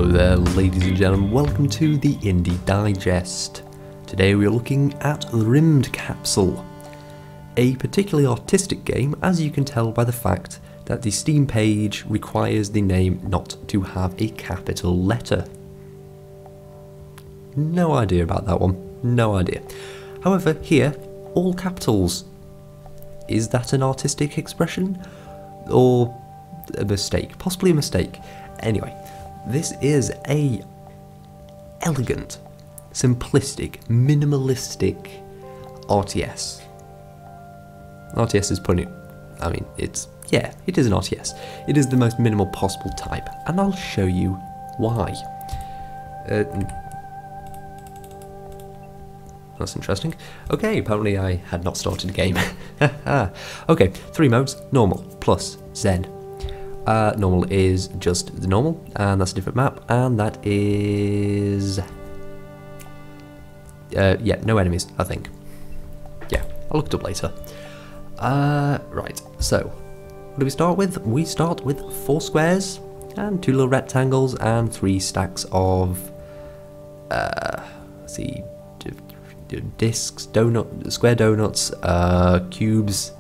Hello there, ladies and gentlemen, welcome to the Indie Digest. Today we are looking at Rymdkapsel, a particularly artistic game, as you can tell by the fact that the Steam page requires the name not to have a capital letter. No idea about that one, no idea. However, here, all capitals. Is that an artistic expression? Or a mistake? Possibly a mistake. Anyway, this is a elegant, simplistic, minimalistic RTS. RTS is putting it, I mean, it is an RTS. It is the most minimal possible type, and I'll show you why. That's interesting. Okay, apparently I had not started a game. Okay, 3 modes: normal, plus, zen. Normal is just the normal, and that's a different map, and that is... yeah, no enemies, I think. Yeah, I'll look it up later. Right, so, what do we start with? We start with 4 squares, and 2 little rectangles, and 3 stacks of, let's see, discs, square donuts, cubes,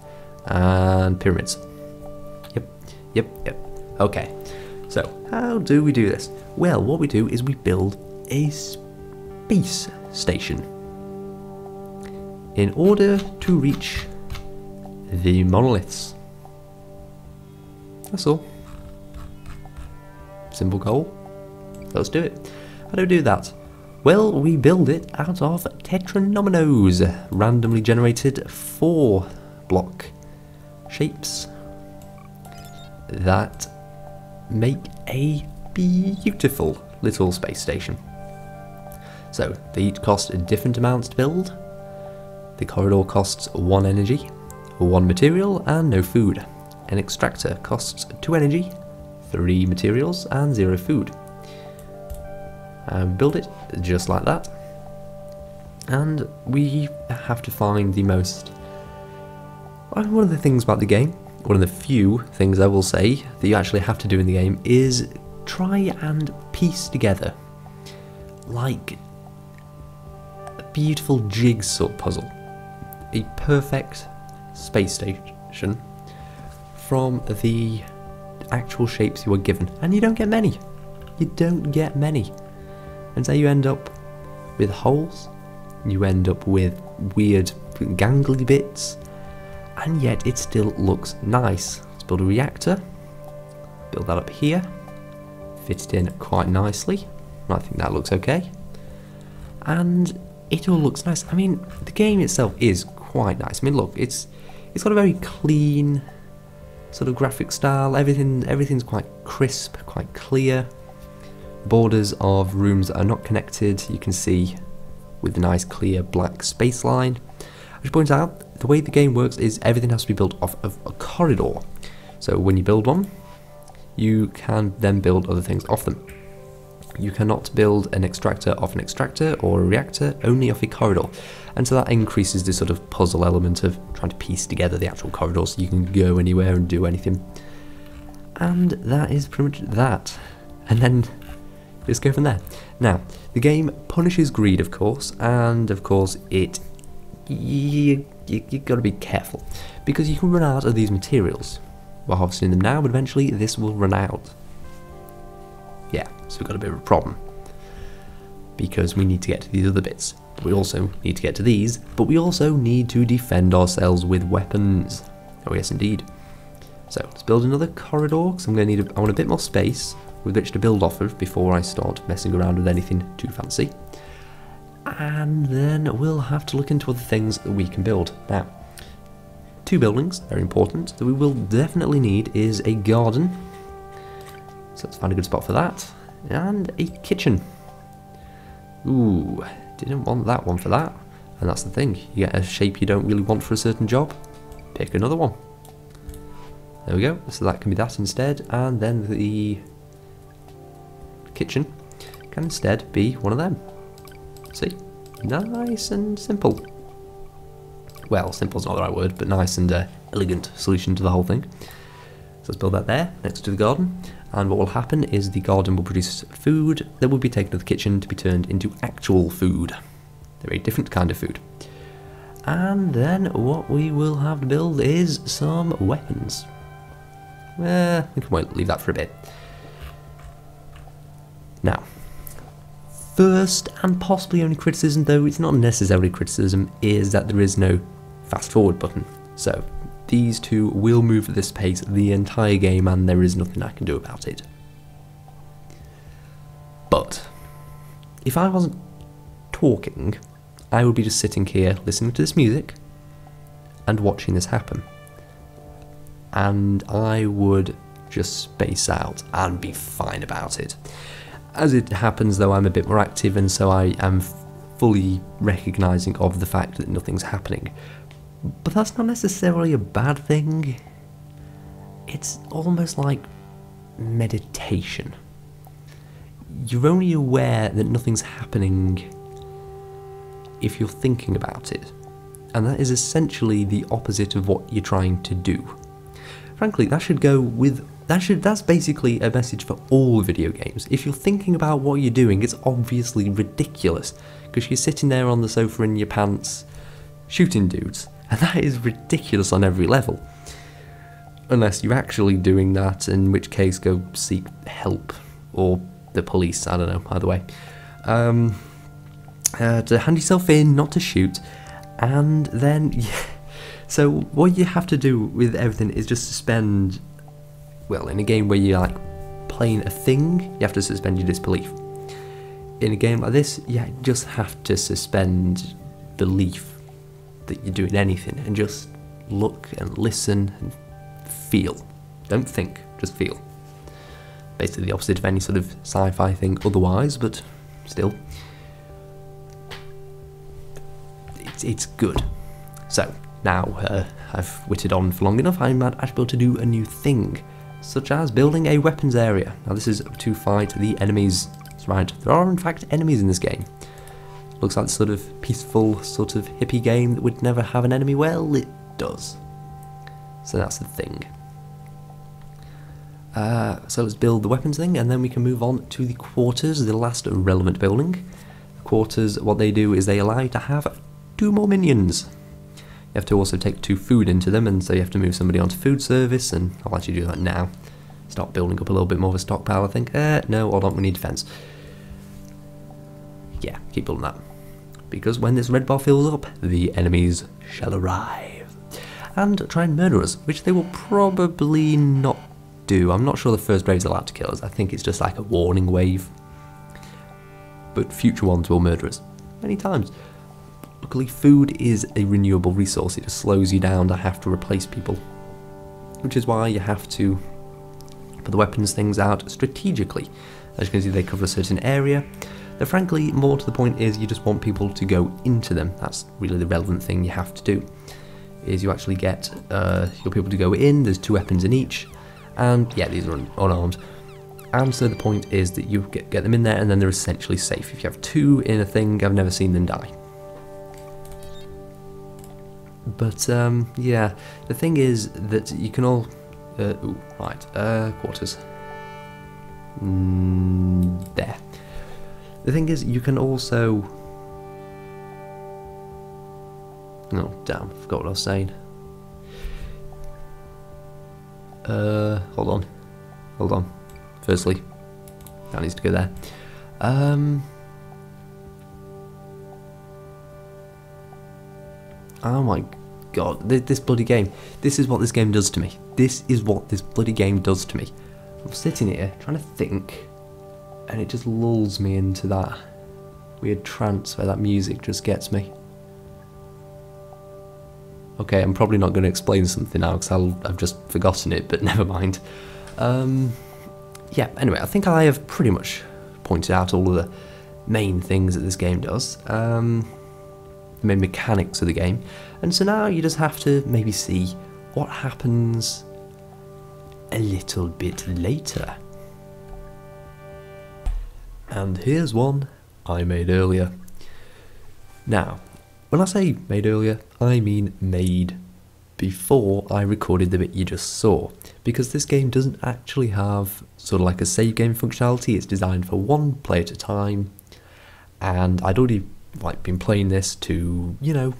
and pyramids. Yep. Okay, so how do we do this? Well, what we do is we build a space station in order to reach the monoliths. That's all. Simple goal. Let's do it. How do we do that? Well, we build it out of tetranominos, randomly generated 4-block shapes that make a beautiful little space station. So they each cost different amounts to build. The corridor costs 1 energy, 1 material, and no food. An extractor costs 2 energy, 3 materials, and 0 food. And build it just like that. And we have to find the most... one of the things about the game, one of the few things I will say that you actually have to do in the game, is try and piece together, like a beautiful jigsaw puzzle, a perfect space station from the actual shapes you are given. And you don't get many. You don't get many. And so you end up with holes, you end up with weird gangly bits, and yet it still looks nice. Let's build a reactor, build that up here, fit it in quite nicely. I think that looks okay, and it all looks nice. I mean, the game itself is quite nice. I mean, look, it's got a very clean sort of graphic style. Everything's quite crisp, quite clear. Borders of rooms that are not connected, you can see with the nice clear black space line. I should point out, the way the game works is everything has to be built off of a corridor. So when you build one, you can then build other things off them. You cannot build an extractor off an extractor or a reactor, only off a corridor. And so that increases the sort of puzzle element of trying to piece together the actual corridor so you can go anywhere and do anything. And that is pretty much that. And then let's go from there. Now, the game punishes greed, of course, and of course you got to be careful, because you can run out of these materials. We're harvesting them now, but eventually this will run out. Yeah, so we've got a bit of a problem, because we need to get to these other bits. We also need to get to these, but we also need to defend ourselves with weapons. Oh yes, indeed. So let's build another corridor, because I want a bit more space with which to build off of before I start messing around with anything too fancy. And then we'll have to look into other things that we can build. Now, 2 buildings, very important, that we will definitely need is a garden. So let's find a good spot for that. And a kitchen. Ooh, didn't want that one for that. And that's the thing, you get a shape you don't really want for a certain job, pick another one. There we go, so that can be that instead, and then the kitchen can instead be one of them. See? Nice and simple. Well, simple's not the right word, but nice and elegant solution to the whole thing. So let's build that there, next to the garden. and what will happen is the garden will produce food that will be taken to the kitchen to be turned into actual food. A very different kind of food. And then what we will have to build is some weapons. We can leave that for a bit. Now, first and possibly only criticism, though it's not necessarily criticism, is that there is no fast forward button. So these two will move at this pace the entire game and there is nothing I can do about it. But if I wasn't talking, I would be just sitting here listening to this music and watching this happen. And I would just space out and be fine about it. As it happens, though, I'm a bit more active, and so I am fully recognising of the fact that nothing's happening. But that's not necessarily a bad thing. It's almost like meditation. You're only aware that nothing's happening if you're thinking about it. And that is essentially the opposite of what you're trying to do. Frankly, that should go with... That's basically a message for all video games. If you're thinking about what you're doing, it's obviously ridiculous, because you're sitting there on the sofa in your pants, shooting dudes, and that is ridiculous on every level. Unless you're actually doing that, in which case go seek help, or the police, I don't know, either way. To hand yourself in, not to shoot, and then, yeah. So what you have to do with everything is just suspend... Well, in a game where you're like playing a thing, you have to suspend your disbelief. In a game like this, you just have to suspend belief that you're doing anything and just look and listen and feel. Don't think, just feel. Basically the opposite of any sort of sci-fi thing otherwise, but still. It's good. So, now I've witted on for long enough, I'm able to do a new thing. Such as building a weapons area. Now this is to fight the enemies. That's right, there are in fact enemies in this game. Looks like the sort of peaceful, sort of hippie game that would never have an enemy. Well, it does. So that's the thing. So let's build the weapons thing and then we can move on to the quarters, the last relevant building. The quarters, what they do is they allow you to have 2 more minions. You have to also take 2 food into them, and so you have to move somebody onto food service, and I'll let you do that now. Start building up a little bit more of a stockpile, I think. No, hold on, we need defence. Yeah, keep building that. Because when this red bar fills up, the enemies shall arrive. And try and murder us, which they will probably not do. I'm not sure the first wave's allowed to kill us. I think it's just like a warning wave. But future ones will murder us many times. Luckily, food is a renewable resource. It just slows you down to have to replace people. Which is why you have to put the weapons things out strategically. As you can see, they cover a certain area. Though frankly, more to the point is you just want people to go into them. That's really the relevant thing you have to do. Is you actually get your people to go in, there's 2 weapons in each. And yeah, these are unarmed. And so the point is that you get them in there and then they're essentially safe. If you have 2 in a thing, I've never seen them die. But, yeah, the thing is that you can all... quarters. There. The thing is, you can also... Oh, damn, forgot what I was saying. Hold on. Firstly, that needs to go there. Oh my god, this bloody game. This is what this game does to me. This is what this bloody game does to me. I'm sitting here trying to think, and it just lulls me into that weird trance where that music just gets me. Okay, I'm probably not going to explain something now because I've just forgotten it, but never mind. Yeah, anyway, I think I have pretty much pointed out all of the main things that this game does. The main mechanics of the game. And so now you just have to maybe see what happens a little bit later. And here's one I made earlier. Now, when I say made earlier, I mean made before I recorded the bit you just saw, because this game doesn't actually have sort of like a save game functionality. It's designed for one play at a time, and I'd already been playing this to, you know,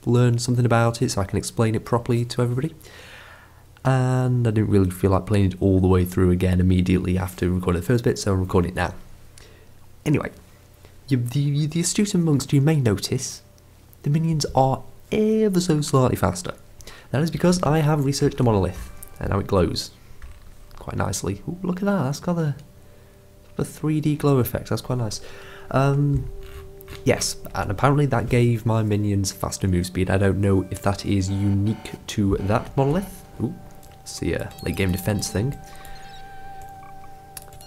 learn something about it so I can explain it properly to everybody. And I didn't really feel like playing it all the way through again immediately after recording the first bit, so I'm recording it now. Anyway, the astute amongst you may notice the minions are ever so slightly faster. That is because I have researched a monolith, and now it glows quite nicely. Ooh, look at that, that's got the 3D glow effect, that's quite nice. Yes, and apparently that gave my minions faster move speed. I don't know if that is unique to that monolith. Ooh, see a late game defense thing.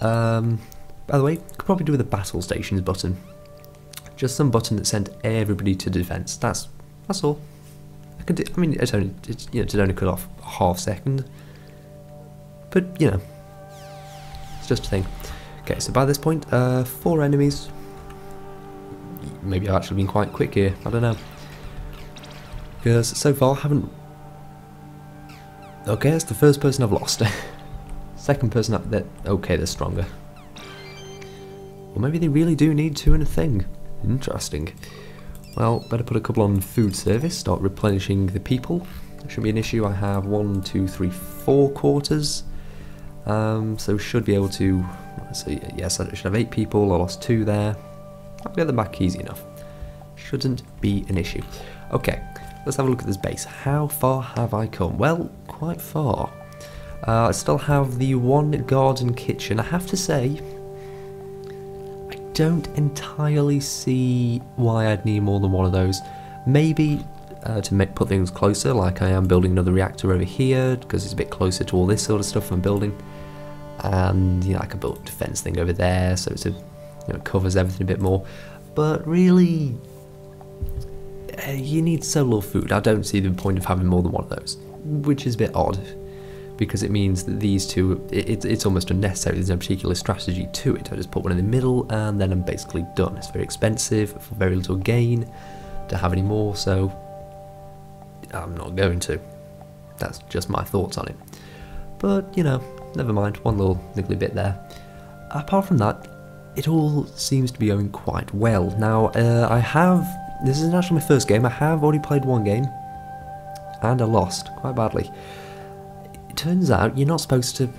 By the way, could probably do with the battle stations button. Just some button that sent everybody to defense. That's all. I mean, it's only cut off a half second, but you know, it's just a thing. Okay, so by this point, 4 enemies. Maybe I've actually been quite quick here. I don't know, because so far I haven't. Okay, it's the first person I've lost. Second person up there. Okay, they're stronger. Or maybe they really do need 2 in a thing. Interesting. Well, better put a couple on food service, start replenishing the people. That shouldn't be an issue. I have 1, 2, 3, 4 quarters. So should be able to, so yes, I should have 8 people. I lost 2 there. I'll get them back easy enough. Shouldn't be an issue. Okay, let's have a look at this base. How far have I come? Well, quite far. I still have the 1 garden kitchen. I have to say, don't entirely see why I'd need more than 1 of those. Maybe to put things closer, like I am building another reactor over here because it's a bit closer to all this sort of stuff I'm building, and you know, I could build a defense thing over there so it's it covers everything a bit more. But really, you need so little food. I don't see the point of having more than 1 of those, which is a bit odd, because it means that these two, it's almost unnecessary. There's no particular strategy to it. I just put one in the middle and then I'm basically done. It's very expensive for very little gain to have any more, so I'm not going to. That's just my thoughts on it. But, you know, never mind, 1 little niggly bit there. Apart from that, it all seems to be going quite well. Now, this isn't actually my first game. I have already played 1 game, and I lost quite badly. Turns out you're not supposed to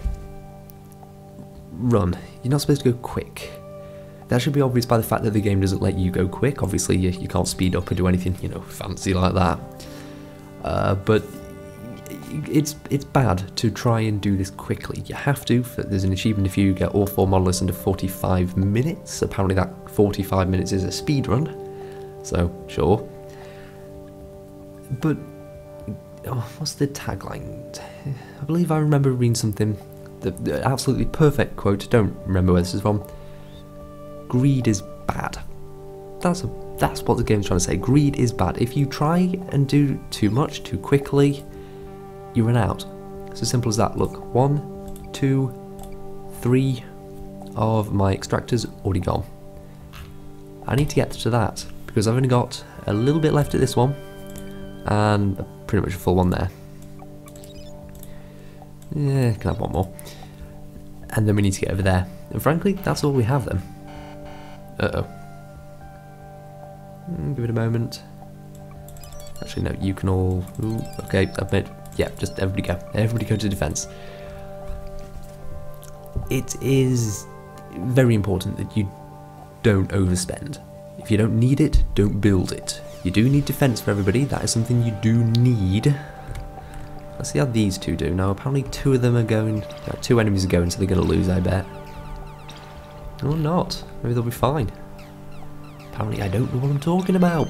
run. You're not supposed to go quick. That should be obvious by the fact that the game doesn't let you go quick. Obviously you can't speed up or do anything, you know, fancy like that. But it's bad to try and do this quickly. You have to. There's an achievement if you get all 4 monoliths under 45 minutes. Apparently that 45 minutes is a speed run. So sure. But what's the tagline? I believe I remember reading something, the absolutely perfect quote, don't remember where this is from. Greed is bad. That's what the game's trying to say. Greed is bad. If you try and do too much too quickly, you run out. It's as simple as that. Look, 1, 2, 3 of my extractors already gone. I need to get to that, because I've only got a little bit left at this one, and pretty much a full one there. Yeah, can have 1 more. And then we need to get over there. And frankly, that's all we have then. Uh-oh. Give it a moment. Actually, no, you can all... Ooh, okay, I've made... Yeah, just everybody go. Everybody go to defense. It is very important that you don't overspend. If you don't need it, don't build it. You do need defense for everybody. That is something you do need. Let's see how these 2 do. Now, apparently 2 of them are going... 2 enemies are going, so they're going to lose, I bet. Or not. Maybe they'll be fine. Apparently I don't know what I'm talking about.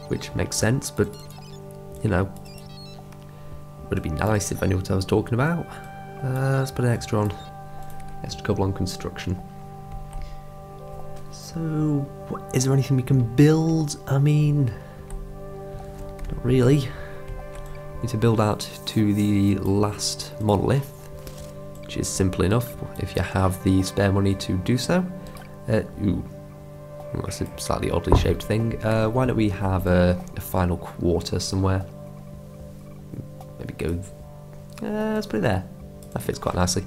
Which makes sense, but, you know, would it be nice if I knew what I was talking about? Let's put an extra on. Extra couple on construction. So, is there anything we can build? I mean, not really. Need to build out to the last monolith, which is simple enough if you have the spare money to do so. Ooh, that's a slightly oddly shaped thing. Why don't we have a final quarter somewhere? maybe go, let's put it there. That fits quite nicely.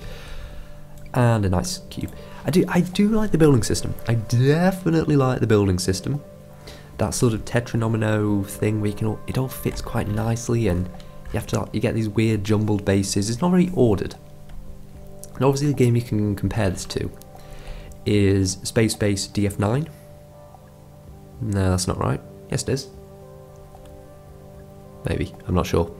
And a nice cube. I do like the building system. I definitely like the building system. That sort of tetranomino thing where it all fits quite nicely, and you get these weird jumbled bases. It's not very ordered. And obviously the game you can compare this to is Space Base DF9. No, that's not right. Yes, it is. Maybe, I'm not sure.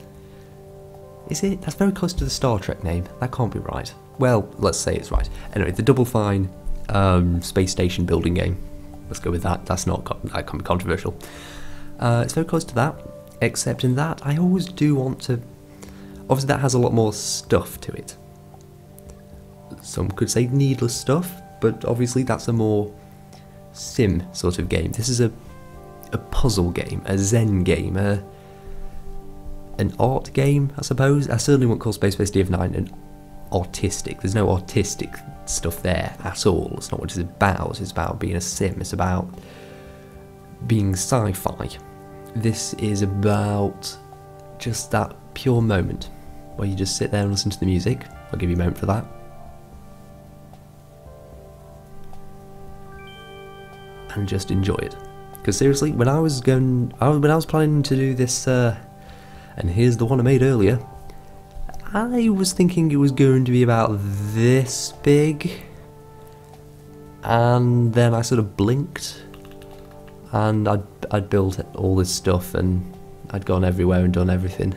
Is it? That's very close to the Star Trek name. That can't be right. Well, let's say it's right. Anyway, the Double Fine space station building game. Let's go with that. That can't be controversial. It's very close to that, except in that I always do want to. Obviously, that has a lot more stuff to it. Some could say needless stuff, but obviously that's a more sim sort of game. This is a puzzle game, a Zen game, an art game, I suppose. I certainly wouldn't call Space Base DF9 an artistic. There's no artistic stuff there at all. It's not what it's about. It's about being a sim. It's about being sci-fi. This is about just that pure moment where you just sit there and listen to the music. I'll give you a moment for that. And just enjoy it. Because seriously, when I was planning to do this, and here's the one I made earlier, I was thinking it was going to be about this big, and then I sort of blinked, and I'd built all this stuff, and I'd gone everywhere and done everything,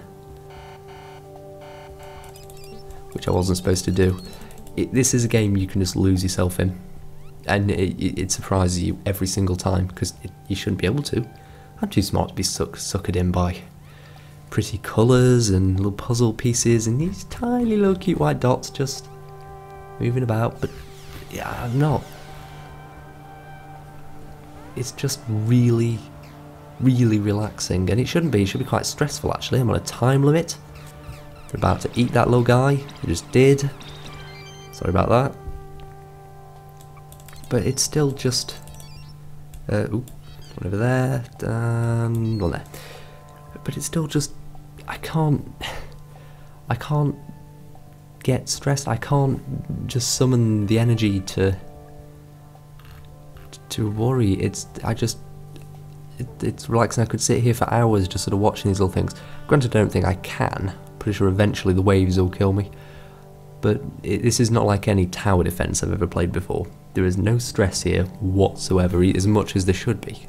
which I wasn't supposed to do. This is a game you can just lose yourself in, and it surprises you every single time, because you shouldn't be able to. I'm too smart to be suckered in by pretty colours and little puzzle pieces and these tiny little cute white dots just moving about, but yeah, I'm not. It's just really, really relaxing, and it shouldn't be. It should be quite stressful actually. I'm on a time limit. We're about to eat that little guy. We just did. Sorry about that. But it's still just one over there and one there. But it's still just, I can't get stressed. I can't just summon the energy to worry. It's relaxing. I could sit here for hours just sort of watching these little things. Granted, I don't think I can. Pretty sure eventually the waves will kill me. But this is not like any tower defense I've ever played before. There is no stress here whatsoever, as much as there should be.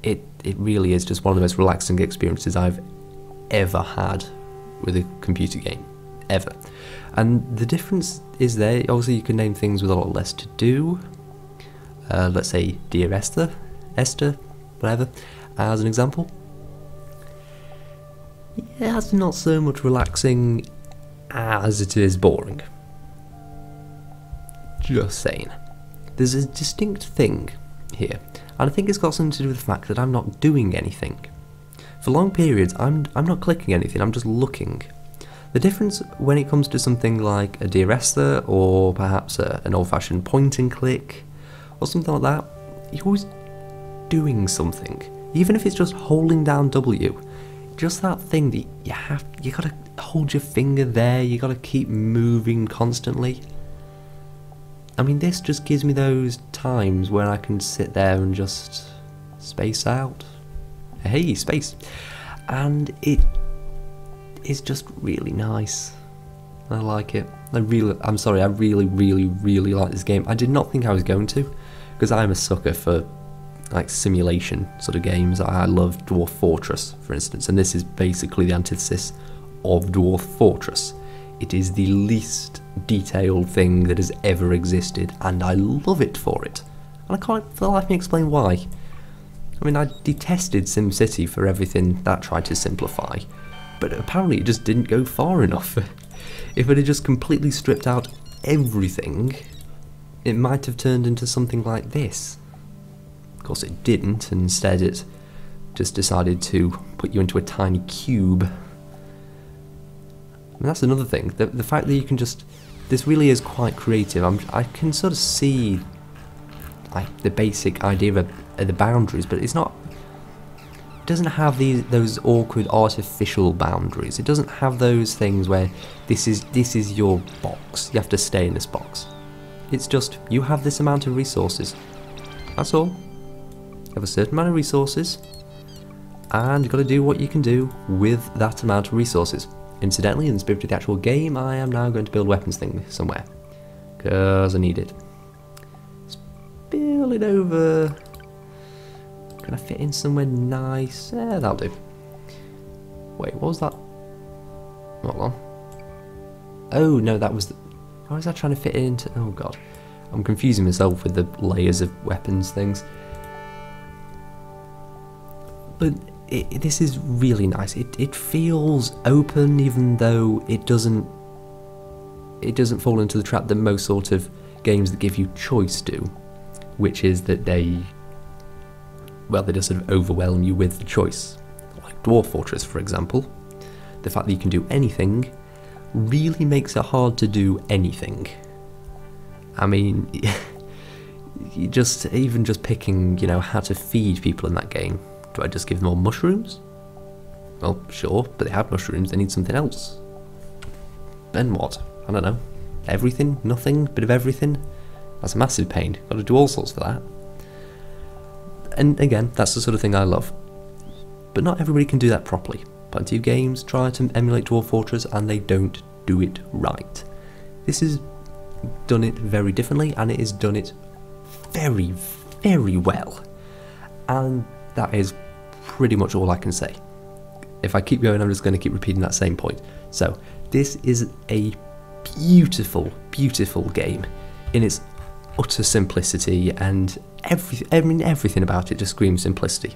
It really is just one of the most relaxing experiences I've ever had with a computer game, ever. And the difference is there, obviously you can name things with a lot less to do. Let's say Dear Esther, whatever, as an example. Yeah, it's not so much relaxing as it is boring. Just saying. There's a distinct thing here, and I think it's got something to do with the fact that I'm not doing anything. For long periods, I'm not clicking anything, I'm just looking. The difference when it comes to something like a Dear Esther, or perhaps an old-fashioned point and click, or something like that, you're always doing something. Even if it's just holding down W, just that thing that you gotta hold your finger there, you gotta keep moving constantly. I mean, this just gives me those times where I can sit there and just space out. Hey, space. And it is just really nice. I like it. I really, really, really like this game. I did not think I was going to, because I'm a sucker for like simulation sort of games. I love Dwarf Fortress, for instance, and this is basically the antithesis of Dwarf Fortress. It is the least detailed thing that has ever existed, and I love it for it. And I can't for the life of me explain why. I mean, I detested SimCity for everything that tried to simplify, but apparently it just didn't go far enough. If it had just completely stripped out everything, it might have turned into something like this. Of course it didn't, and instead it just decided to put you into a tiny cube. And that's another thing, the fact that you can just, this really is quite creative. I can sort of see like the basic idea of the boundaries, but it's not doesn't have those awkward artificial boundaries. It doesn't have those things where this is your box. You have to stay in this box. It's just, you have this amount of resources. That's all. You have a certain amount of resources, and you've got to do what you can do with that amount of resources. Incidentally, in the spirit of the actual game, I am now going to build a weapons thing somewhere, because I need it. Let's build it over. Can I fit in somewhere nice? Yeah, that'll do. Wait, what was that? Hold on. Oh no, that was. How is that trying to fit into? Oh god, I'm confusing myself with the layers of weapons things. But this is really nice. It feels open, even though it doesn't fall into the trap that most sort of games that give you choice do, which is that they just sort of overwhelm you with the choice. Like Dwarf Fortress, for example. The fact that you can do anything really makes it hard to do anything. I mean, even just picking, how to feed people in that game. Do I just give them all mushrooms? Well, sure, but they have mushrooms, they need something else. Then what? I don't know. Everything? Nothing? Bit of everything? That's a massive pain. Got to do all sorts for that. And again, that's the sort of thing I love. But not everybody can do that properly. Plenty of games try to emulate Dwarf Fortress and they don't do it right. This has done it very differently, and it has done it very, very well. And that is pretty much all I can say. If I keep going, I'm just going to keep repeating that same point. So, this is a beautiful, beautiful game in its utter simplicity, and everything about it just screams simplicity.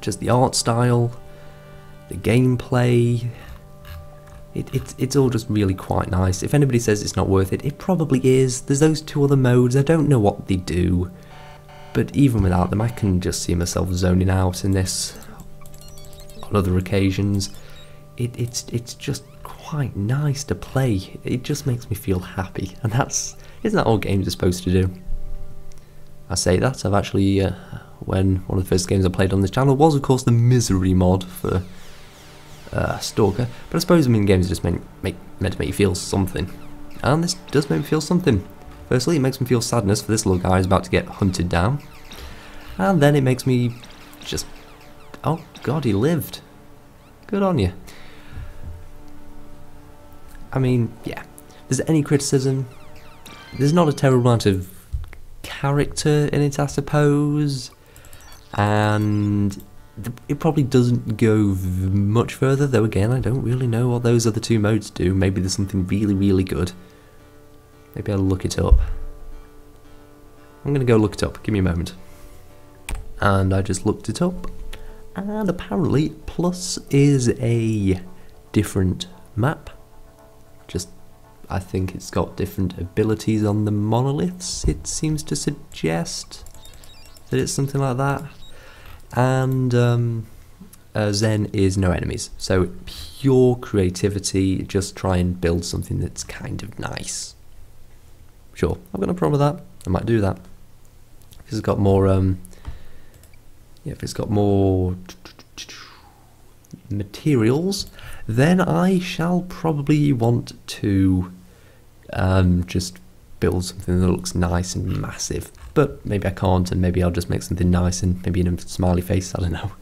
Just the art style, the gameplay, it's all just really quite nice. If anybody says it's not worth it, it probably is. There's those two other modes, I don't know what they do, but even without them I can just see myself zoning out in this on other occasions. It's just quite nice to play. It just makes me feel happy, and isn't that all games are supposed to do? I say that, I've actually, when one of the first games I played on this channel was of course the Misery mod for Stalker, but I suppose games are just meant to make you feel something, and this does make me feel something. Firstly, it makes me feel sadness for this little guy who's about to get hunted down, and then it makes me just, oh god, he lived. Good on you. I mean, yeah, if there's any criticism, there's not a terrible amount of character in it, I suppose, and it probably doesn't go much further, though again I don't really know what those other two modes do. Maybe there's something really, really good. Maybe I'll look it up. I'm gonna go look it up, give me a moment. And I just looked it up, and apparently Plus is a different map. I think it's got different abilities on the monoliths, it seems to suggest that it's something like that. And Zen is no enemies, so pure creativity, just try and build something that's kind of nice. Sure, I've got no problem with that, I might do that. If it's got more, if it's got more materials, then I shall probably want to just build something that looks nice and massive, but maybe I can't, and maybe I'll just make something nice and maybe in a smiley face, I don't know.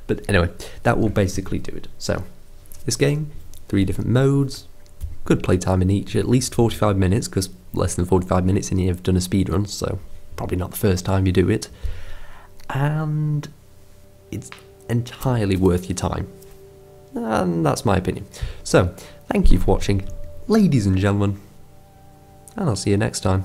But anyway, that will basically do it. So, this game, 3 different modes, good playtime in each, at least 45 minutes, because less than 45 minutes and you've done a speedrun, so probably not the first time you do it. And it's entirely worth your time. And that's my opinion. So, thank you for watching, ladies and gentlemen, and I'll see you next time.